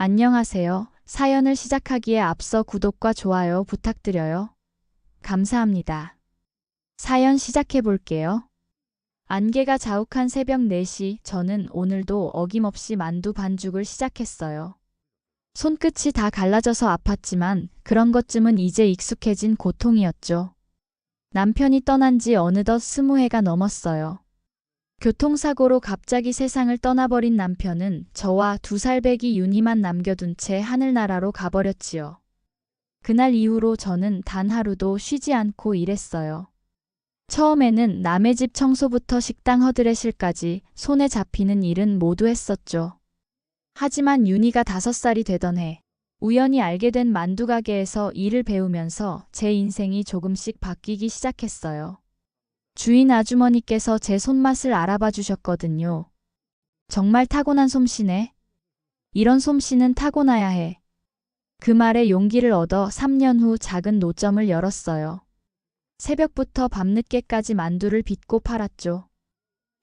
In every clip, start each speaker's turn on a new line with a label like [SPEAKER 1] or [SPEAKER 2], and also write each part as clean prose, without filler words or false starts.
[SPEAKER 1] 안녕하세요. 사연을 시작하기에 앞서 구독과 좋아요 부탁드려요. 감사합니다. 사연 시작해 볼게요. 안개가 자욱한 새벽 4시, 저는 오늘도 어김없이 만두 반죽을 시작했어요. 손끝이 다 갈라져서 아팠지만 그런 것쯤은 이제 익숙해진 고통이었죠. 남편이 떠난 지 어느덧 20해가 넘었어요. 교통사고로 갑자기 세상을 떠나버린 남편은 저와 2살 배기 윤희만 남겨둔 채 하늘나라로 가버렸지요. 그날 이후로 저는 단 하루도 쉬지 않고 일했어요. 처음에는 남의 집 청소부터 식당 허드레실까지 손에 잡히는 일은 모두 했었죠. 하지만 윤희가 5살이 되던 해, 우연히 알게 된 만두 가게에서 일을 배우면서 제 인생이 조금씩 바뀌기 시작했어요. 주인 아주머니께서 제 손맛을 알아봐 주셨거든요. 정말 타고난 솜씨네. 이런 솜씨는 타고나야 해. 그 말에 용기를 얻어 3년 후 작은 노점을 열었어요. 새벽부터 밤늦게까지 만두를 빚고 팔았죠.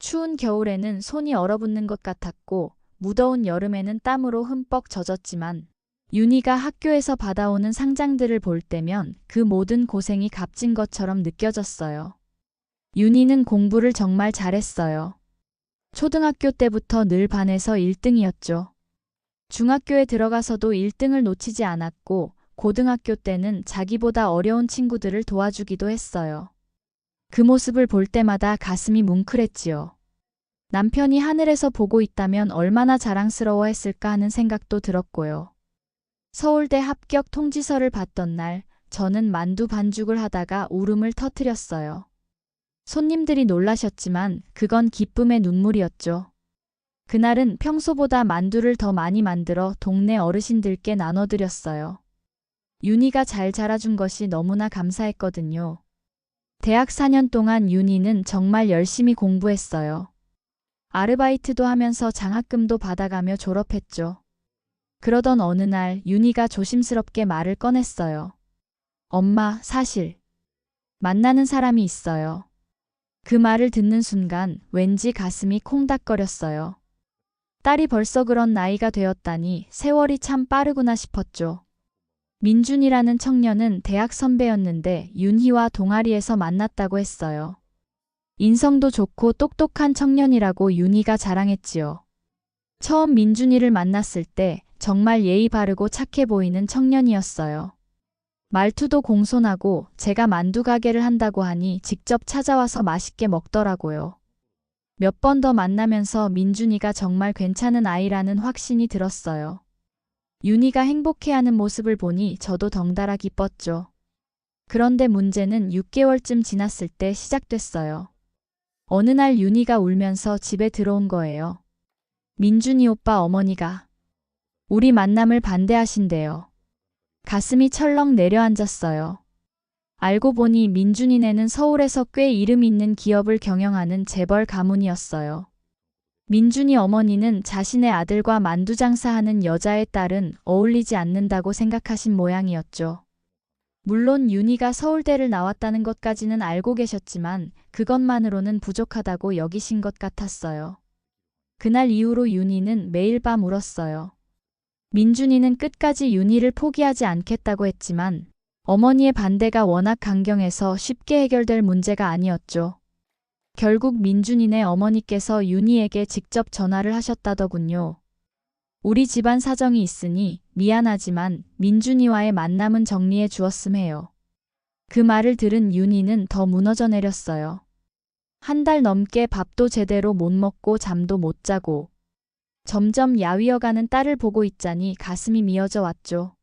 [SPEAKER 1] 추운 겨울에는 손이 얼어붙는 것 같았고 무더운 여름에는 땀으로 흠뻑 젖었지만 윤희가 학교에서 받아오는 상장들을 볼 때면 그 모든 고생이 값진 것처럼 느껴졌어요. 윤희는 공부를 정말 잘했어요. 초등학교 때부터 늘 반에서 1등이었죠. 중학교에 들어가서도 1등을 놓치지 않았고 고등학교 때는 자기보다 어려운 친구들을 도와주기도 했어요. 그 모습을 볼 때마다 가슴이 뭉클했지요. 남편이 하늘에서 보고 있다면 얼마나 자랑스러워했을까 하는 생각도 들었고요. 서울대 합격 통지서를 받던 날, 저는 만두 반죽을 하다가 울음을 터뜨렸어요. 손님들이 놀라셨지만 그건 기쁨의 눈물이었죠. 그날은 평소보다 만두를 더 많이 만들어 동네 어르신들께 나눠드렸어요. 윤희가 잘 자라준 것이 너무나 감사했거든요. 대학 4년 동안 윤희는 정말 열심히 공부했어요. 아르바이트도 하면서 장학금도 받아가며 졸업했죠. 그러던 어느 날 윤희가 조심스럽게 말을 꺼냈어요. 엄마, 사실 만나는 사람이 있어요. 그 말을 듣는 순간 왠지 가슴이 콩닥거렸어요. 딸이 벌써 그런 나이가 되었다니 세월이 참 빠르구나 싶었죠. 민준이라는 청년은 대학 선배였는데 윤희와 동아리에서 만났다고 했어요. 인성도 좋고 똑똑한 청년이라고 윤희가 자랑했지요. 처음 민준이를 만났을 때 정말 예의 바르고 착해 보이는 청년이었어요. 말투도 공손하고 제가 만두 가게를 한다고 하니 직접 찾아와서 맛있게 먹더라고요. 몇 번 더 만나면서 민준이가 정말 괜찮은 아이라는 확신이 들었어요. 윤희가 행복해하는 모습을 보니 저도 덩달아 기뻤죠. 그런데 문제는 6개월쯤 지났을 때 시작됐어요. 어느 날 윤희가 울면서 집에 들어온 거예요. 민준이 오빠 어머니가 우리 만남을 반대하신대요. 가슴이 철렁 내려앉았어요. 알고 보니 민준이네는 서울에서 꽤 이름 있는 기업을 경영하는 재벌 가문이었어요. 민준이 어머니는 자신의 아들과 만두 장사하는 여자의 딸은 어울리지 않는다고 생각하신 모양이었죠. 물론 윤희가 서울대를 나왔다는 것까지는 알고 계셨지만 그것만으로는 부족하다고 여기신 것 같았어요. 그날 이후로 윤희는 매일 밤 울었어요. 민준이는 끝까지 윤희를 포기하지 않겠다고 했지만 어머니의 반대가 워낙 강경해서 쉽게 해결될 문제가 아니었죠. 결국 민준이네 어머니께서 윤희에게 직접 전화를 하셨다더군요. 우리 집안 사정이 있으니 미안하지만 민준이와의 만남은 정리해 주었음 해요. 그 말을 들은 윤희는 더 무너져 내렸어요. 한 달 넘게 밥도 제대로 못 먹고 잠도 못 자고 점점 야위어가는 딸을 보고 있자니 가슴이 미어져 왔죠.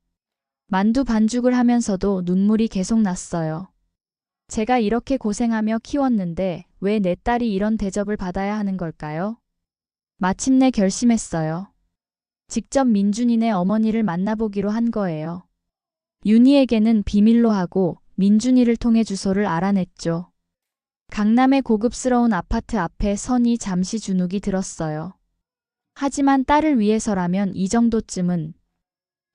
[SPEAKER 1] 만두 반죽을 하면서도 눈물이 계속 났어요. 제가 이렇게 고생하며 키웠는데 왜 내 딸이 이런 대접을 받아야 하는 걸까요? 마침내 결심했어요. 직접 민준이네 어머니를 만나보기로 한 거예요. 윤희에게는 비밀로 하고 민준이를 통해 주소를 알아냈죠. 강남의 고급스러운 아파트 앞에 서니 잠시 주눅이 들었어요. 하지만 딸을 위해서라면 이 정도쯤은.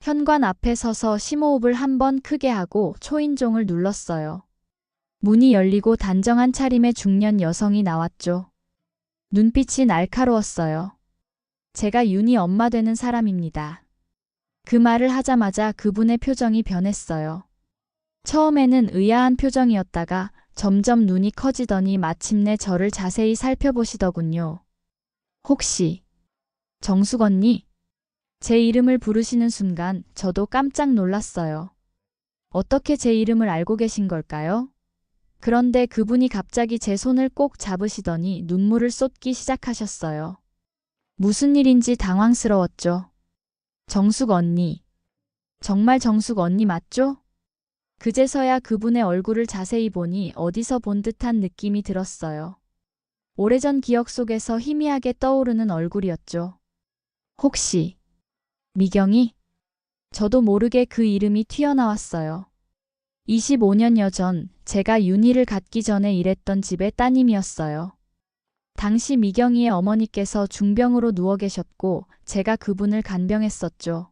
[SPEAKER 1] 현관 앞에 서서 심호흡을 한번 크게 하고 초인종을 눌렀어요. 문이 열리고 단정한 차림의 중년 여성이 나왔죠. 눈빛이 날카로웠어요. 제가 윤희 엄마 되는 사람입니다. 그 말을 하자마자 그분의 표정이 변했어요. 처음에는 의아한 표정이었다가 점점 눈이 커지더니 마침내 저를 자세히 살펴보시더군요. 혹시 정숙 언니? 제 이름을 부르시는 순간 저도 깜짝 놀랐어요. 어떻게 제 이름을 알고 계신 걸까요? 그런데 그분이 갑자기 제 손을 꼭 잡으시더니 눈물을 쏟기 시작하셨어요. 무슨 일인지 당황스러웠죠. 정숙 언니. 정말 정숙 언니 맞죠? 그제서야 그분의 얼굴을 자세히 보니 어디서 본 듯한 느낌이 들었어요. 오래전 기억 속에서 희미하게 떠오르는 얼굴이었죠. 혹시 미경이? 저도 모르게 그 이름이 튀어나왔어요. 25년여 전 제가 윤희를 갖기 전에 일했던 집의 따님이었어요. 당시 미경이의 어머니께서 중병으로 누워 계셨고 제가 그분을 간병했었죠.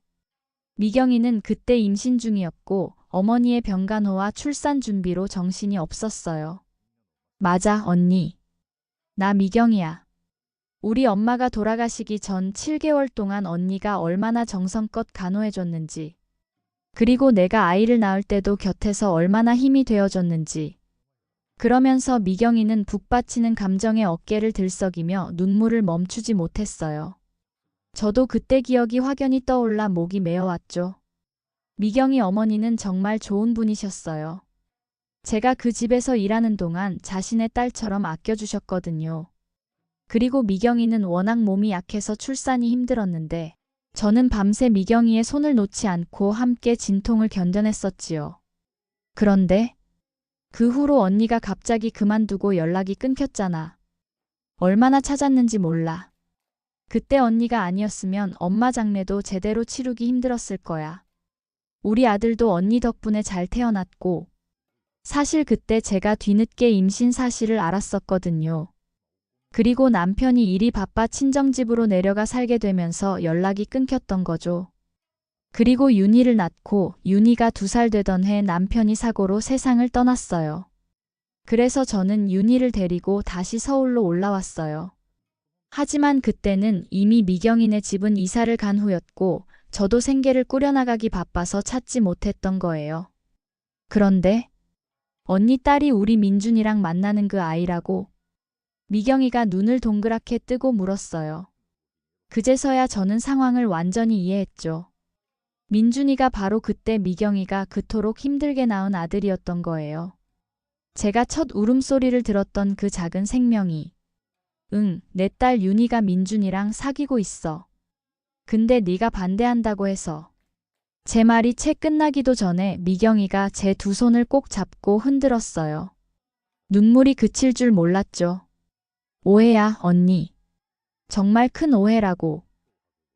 [SPEAKER 1] 미경이는 그때 임신 중이었고 어머니의 병간호와 출산 준비로 정신이 없었어요. 맞아, 언니. 나 미경이야. 우리 엄마가 돌아가시기 전 7개월 동안 언니가 얼마나 정성껏 간호해줬는지, 그리고 내가 아이를 낳을 때도 곁에서 얼마나 힘이 되어줬는지. 그러면서 미경이는 북받치는 감정에 어깨를 들썩이며 눈물을 멈추지 못했어요. 저도 그때 기억이 확연히 떠올라 목이 메어왔죠. 미경이 어머니는 정말 좋은 분이셨어요. 제가 그 집에서 일하는 동안 자신의 딸처럼 아껴주셨거든요. 그리고 미경이는 워낙 몸이 약해서 출산이 힘들었는데 저는 밤새 미경이의 손을 놓지 않고 함께 진통을 견뎌냈었지요. 그런데 그 후로 언니가 갑자기 그만두고 연락이 끊겼잖아. 얼마나 찾았는지 몰라. 그때 언니가 아니었으면 엄마 장례도 제대로 치르기 힘들었을 거야. 우리 아들도 언니 덕분에 잘 태어났고, 사실 그때 제가 뒤늦게 임신 사실을 알았었거든요. 그리고 남편이 일이 바빠 친정집으로 내려가 살게 되면서 연락이 끊겼던 거죠. 그리고 윤희를 낳고 윤희가 2살 되던 해 남편이 사고로 세상을 떠났어요. 그래서 저는 윤희를 데리고 다시 서울로 올라왔어요. 하지만 그때는 이미 미경이네 집은 이사를 간 후였고 저도 생계를 꾸려나가기 바빠서 찾지 못했던 거예요. 그런데 언니 딸이 우리 민준이랑 만나는 그 아이라고 미경이가 눈을 동그랗게 뜨고 물었어요. 그제서야 저는 상황을 완전히 이해했죠. 민준이가 바로 그때 미경이가 그토록 힘들게 낳은 아들이었던 거예요. 제가 첫 울음소리를 들었던 그 작은 생명이 응, 내 딸 윤희가 민준이랑 사귀고 있어. 근데 네가 반대한다고 해서. 제 말이 채 끝나기도 전에 미경이가 제 2손을 꼭 잡고 흔들었어요. 눈물이 그칠 줄 몰랐죠. 오해야, 언니. 정말 큰 오해라고.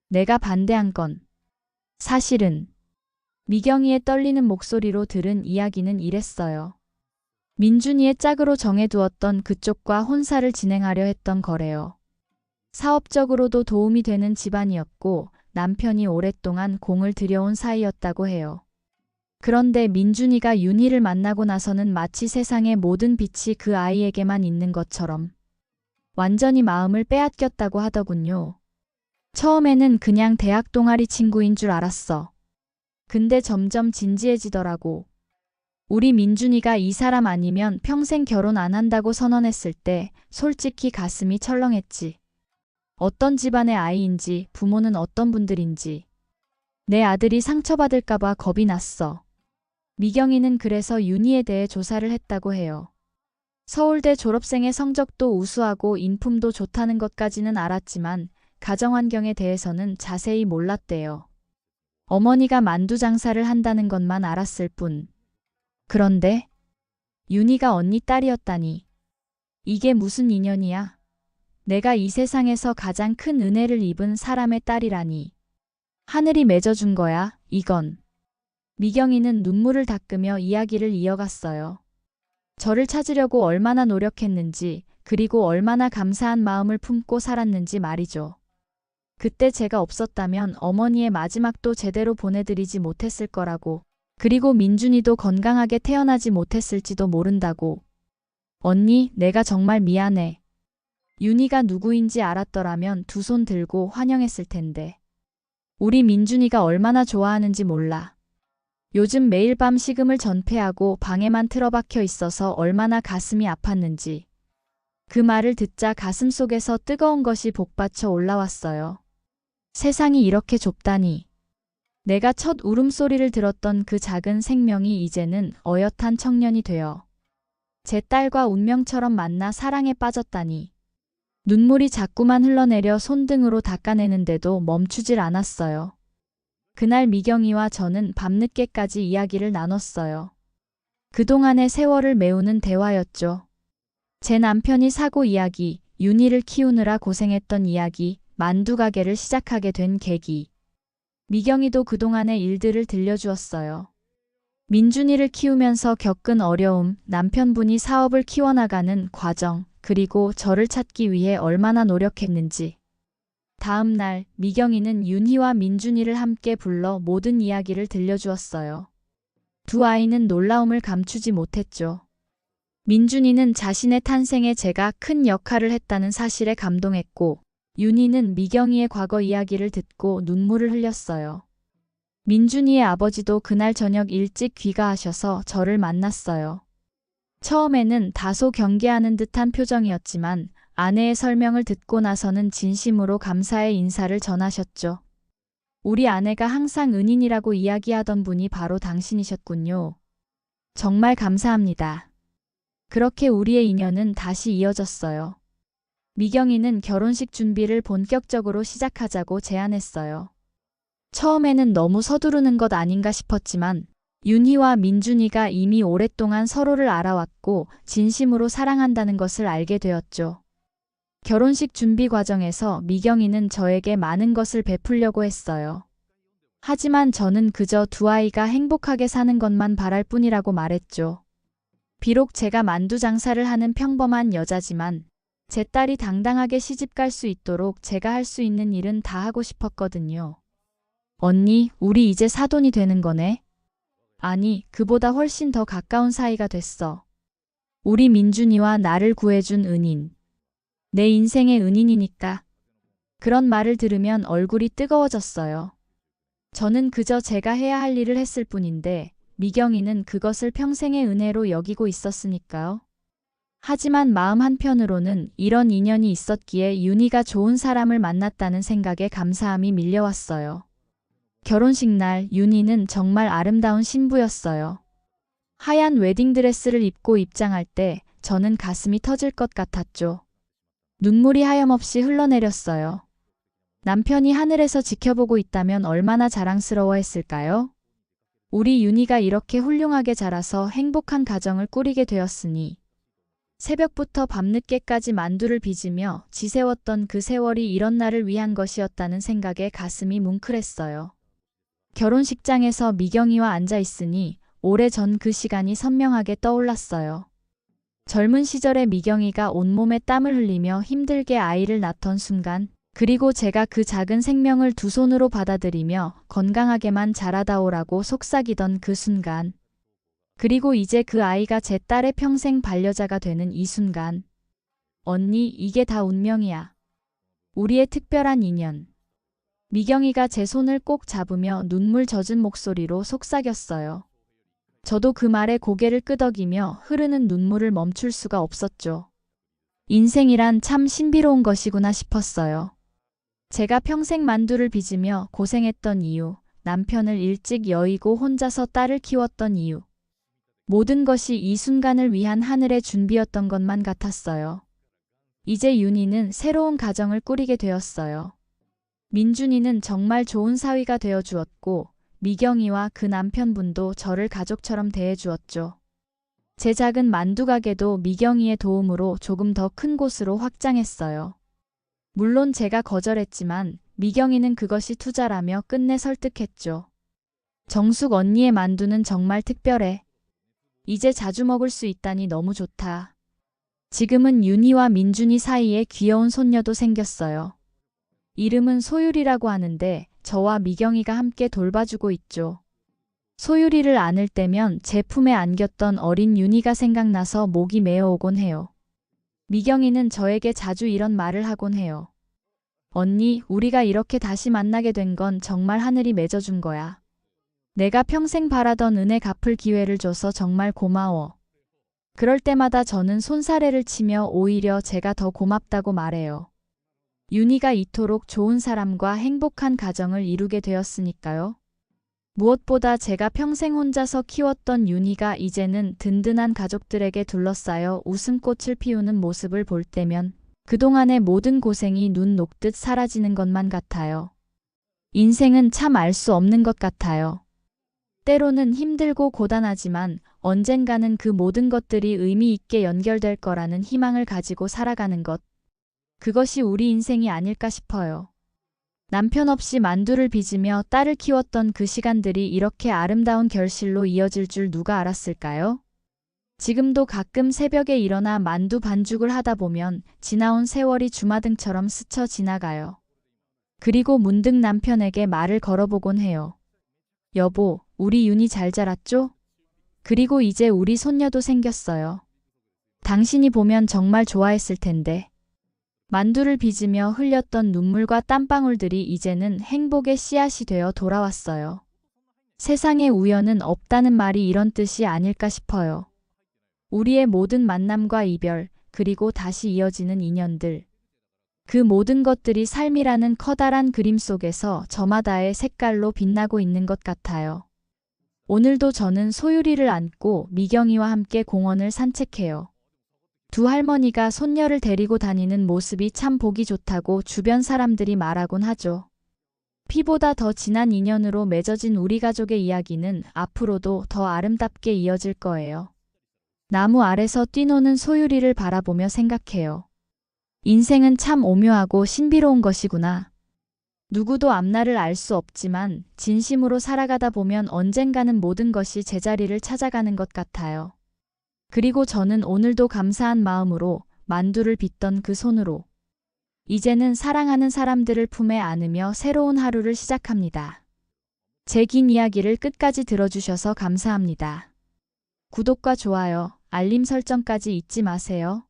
[SPEAKER 1] 내가 반대한 건 사실은 미경이의 떨리는 목소리로 들은 이야기는 이랬어요. 민준이의 짝으로 정해두었던 그쪽과 혼사를 진행하려 했던 거래요. 사업적으로도 도움이 되는 집안이었고 남편이 오랫동안 공을 들여온 사이였다고 해요. 그런데 민준이가 윤희를 만나고 나서는 마치 세상의 모든 빛이 그 아이에게만 있는 것처럼 완전히 마음을 빼앗겼다고 하더군요. 처음에는 그냥 대학 동아리 친구인 줄 알았어. 근데 점점 진지해지더라고. 우리 민준이가 이 사람 아니면 평생 결혼 안 한다고 선언했을 때 솔직히 가슴이 철렁했지. 어떤 집안의 아이인지 부모는 어떤 분들인지. 내 아들이 상처받을까봐 겁이 났어. 미경이는 그래서 윤희에 대해 조사를 했다고 해요. 서울대 졸업생의 성적도 우수하고 인품도 좋다는 것까지는 알았지만 가정환경에 대해서는 자세히 몰랐대요. 어머니가 만두 장사를 한다는 것만 알았을 뿐. 그런데 윤희가 언니 딸이었다니. 이게 무슨 인연이야? 내가 이 세상에서 가장 큰 은혜를 입은 사람의 딸이라니. 하늘이 맺어준 거야, 이건. 미경이는 눈물을 닦으며 이야기를 이어갔어요. 저를 찾으려고 얼마나 노력했는지, 그리고 얼마나 감사한 마음을 품고 살았는지 말이죠. 그때 제가 없었다면 어머니의 마지막도 제대로 보내드리지 못했을 거라고, 그리고 민준이도 건강하게 태어나지 못했을지도 모른다고. 언니, 내가 정말 미안해. 윤희가 누구인지 알았더라면 2손 들고 환영했을 텐데. 우리 민준이가 얼마나 좋아하는지 몰라. 요즘 매일 밤 식음을 전폐하고 방에만 틀어박혀 있어서 얼마나 가슴이 아팠는지. 그 말을 듣자 가슴속에서 뜨거운 것이 복받쳐 올라왔어요. 세상이 이렇게 좁다니. 내가 첫 울음소리를 들었던 그 작은 생명이 이제는 어엿한 청년이 되어 제 딸과 운명처럼 만나 사랑에 빠졌다니. 눈물이 자꾸만 흘러내려 손등으로 닦아내는데도 멈추질 않았어요. 그날 미경이와 저는 밤늦게까지 이야기를 나눴어요. 그동안의 세월을 메우는 대화였죠. 제 남편이 사고 이야기, 윤희를 키우느라 고생했던 이야기, 만두 가게를 시작하게 된 계기. 미경이도 그동안의 일들을 들려주었어요. 민준이를 키우면서 겪은 어려움, 남편분이 사업을 키워나가는 과정, 그리고 저를 찾기 위해 얼마나 노력했는지. 다음 날 미경이는 윤희와 민준이를 함께 불러 모든 이야기를 들려주었어요. 두 아이는 놀라움을 감추지 못했죠. 민준이는 자신의 탄생에 제가 큰 역할을 했다는 사실에 감동했고, 윤희는 미경이의 과거 이야기를 듣고 눈물을 흘렸어요. 민준이의 아버지도 그날 저녁 일찍 귀가하셔서 저를 만났어요. 처음에는 다소 경계하는 듯한 표정이었지만 아내의 설명을 듣고 나서는 진심으로 감사의 인사를 전하셨죠. 우리 아내가 항상 은인이라고 이야기하던 분이 바로 당신이셨군요. 정말 감사합니다. 그렇게 우리의 인연은 다시 이어졌어요. 미경이는 결혼식 준비를 본격적으로 시작하자고 제안했어요. 처음에는 너무 서두르는 것 아닌가 싶었지만 윤희와 민준이가 이미 오랫동안 서로를 알아왔고 진심으로 사랑한다는 것을 알게 되었죠. 결혼식 준비 과정에서 미경이는 저에게 많은 것을 베풀려고 했어요. 하지만 저는 그저 두 아이가 행복하게 사는 것만 바랄 뿐이라고 말했죠. 비록 제가 만두 장사를 하는 평범한 여자지만 제 딸이 당당하게 시집갈 수 있도록 제가 할 수 있는 일은 다 하고 싶었거든요. 언니, 우리 이제 사돈이 되는 거네? 아니, 그보다 훨씬 더 가까운 사이가 됐어. 우리 민준이와 나를 구해준 은인. 내 인생의 은인이니까. 그런 말을 들으면 얼굴이 뜨거워졌어요. 저는 그저 제가 해야 할 일을 했을 뿐인데 미경이는 그것을 평생의 은혜로 여기고 있었으니까요. 하지만 마음 한편으로는 이런 인연이 있었기에 윤희가 좋은 사람을 만났다는 생각에 감사함이 밀려왔어요. 결혼식 날 윤희는 정말 아름다운 신부였어요. 하얀 웨딩드레스를 입고 입장할 때 저는 가슴이 터질 것 같았죠. 눈물이 하염없이 흘러내렸어요. 남편이 하늘에서 지켜보고 있다면 얼마나 자랑스러워했을까요? 우리 윤희가 이렇게 훌륭하게 자라서 행복한 가정을 꾸리게 되었으니 새벽부터 밤늦게까지 만두를 빚으며 지새웠던 그 세월이 이런 날을 위한 것이었다는 생각에 가슴이 뭉클했어요. 결혼식장에서 미경이와 앉아 있으니 오래전 그 시간이 선명하게 떠올랐어요. 젊은 시절에 미경이가 온몸에 땀을 흘리며 힘들게 아이를 낳던 순간, 그리고 제가 그 작은 생명을 두 손으로 받아들이며 건강하게만 자라다오라고 속삭이던 그 순간, 그리고 이제 그 아이가 제 딸의 평생 반려자가 되는 이 순간. 언니, 이게 다 운명이야. 우리의 특별한 인연. 미경이가 제 손을 꼭 잡으며 눈물 젖은 목소리로 속삭였어요. 저도 그 말에 고개를 끄덕이며 흐르는 눈물을 멈출 수가 없었죠. 인생이란 참 신비로운 것이구나 싶었어요. 제가 평생 만두를 빚으며 고생했던 이유, 남편을 일찍 여의고 혼자서 딸을 키웠던 이유. 모든 것이 이 순간을 위한 하늘의 준비였던 것만 같았어요. 이제 윤희는 새로운 가정을 꾸리게 되었어요. 민준이는 정말 좋은 사위가 되어 주었고 미경이와 그 남편분도 저를 가족처럼 대해 주었죠. 제 작은 만두 가게도 미경이의 도움으로 조금 더 큰 곳으로 확장했어요. 물론 제가 거절했지만 미경이는 그것이 투자라며 끝내 설득했죠. 정숙 언니의 만두는 정말 특별해. 이제 자주 먹을 수 있다니 너무 좋다. 지금은 윤희와 민준이 사이에 귀여운 손녀도 생겼어요. 이름은 소율이라고 하는데 저와 미경이가 함께 돌봐주고 있죠. 소율이를 안을 때면 제 품에 안겼던 어린 윤희가 생각나서 목이 메어오곤 해요. 미경이는 저에게 자주 이런 말을 하곤 해요. 언니, 우리가 이렇게 다시 만나게 된 건 정말 하늘이 맺어준 거야. 내가 평생 바라던 은혜 갚을 기회를 줘서 정말 고마워. 그럴 때마다 저는 손사래를 치며 오히려 제가 더 고맙다고 말해요. 윤희가 이토록 좋은 사람과 행복한 가정을 이루게 되었으니까요. 무엇보다 제가 평생 혼자서 키웠던 윤희가 이제는 든든한 가족들에게 둘러싸여 웃음꽃을 피우는 모습을 볼 때면 그동안의 모든 고생이 눈 녹듯 사라지는 것만 같아요. 인생은 참 알 수 없는 것 같아요. 때로는 힘들고 고단하지만 언젠가는 그 모든 것들이 의미 있게 연결될 거라는 희망을 가지고 살아가는 것. 그것이 우리 인생이 아닐까 싶어요. 남편 없이 만두를 빚으며 딸을 키웠던 그 시간들이 이렇게 아름다운 결실로 이어질 줄 누가 알았을까요? 지금도 가끔 새벽에 일어나 만두 반죽을 하다 보면 지나온 세월이 주마등처럼 스쳐 지나가요. 그리고 문득 남편에게 말을 걸어보곤 해요. 여보, 우리 윤희 잘 자랐죠? 그리고 이제 우리 손녀도 생겼어요. 당신이 보면 정말 좋아했을 텐데. 만두를 빚으며 흘렸던 눈물과 땀방울들이 이제는 행복의 씨앗이 되어 돌아왔어요. 세상에 우연은 없다는 말이 이런 뜻이 아닐까 싶어요. 우리의 모든 만남과 이별, 그리고 다시 이어지는 인연들. 그 모든 것들이 삶이라는 커다란 그림 속에서 저마다의 색깔로 빛나고 있는 것 같아요. 오늘도 저는 소율이를 안고 미경이와 함께 공원을 산책해요. 두 할머니가 손녀를 데리고 다니는 모습이 참 보기 좋다고 주변 사람들이 말하곤 하죠. 피보다 더 진한 인연으로 맺어진 우리 가족의 이야기는 앞으로도 더 아름답게 이어질 거예요. 나무 아래서 뛰노는 소율이를 바라보며 생각해요. 인생은 참 오묘하고 신비로운 것이구나. 누구도 앞날을 알 수 없지만 진심으로 살아가다 보면 언젠가는 모든 것이 제자리를 찾아가는 것 같아요. 그리고 저는 오늘도 감사한 마음으로 만두를 빚던 그 손으로 이제는 사랑하는 사람들을 품에 안으며 새로운 하루를 시작합니다. 제 긴 이야기를 끝까지 들어주셔서 감사합니다. 구독과 좋아요, 알림 설정까지 잊지 마세요.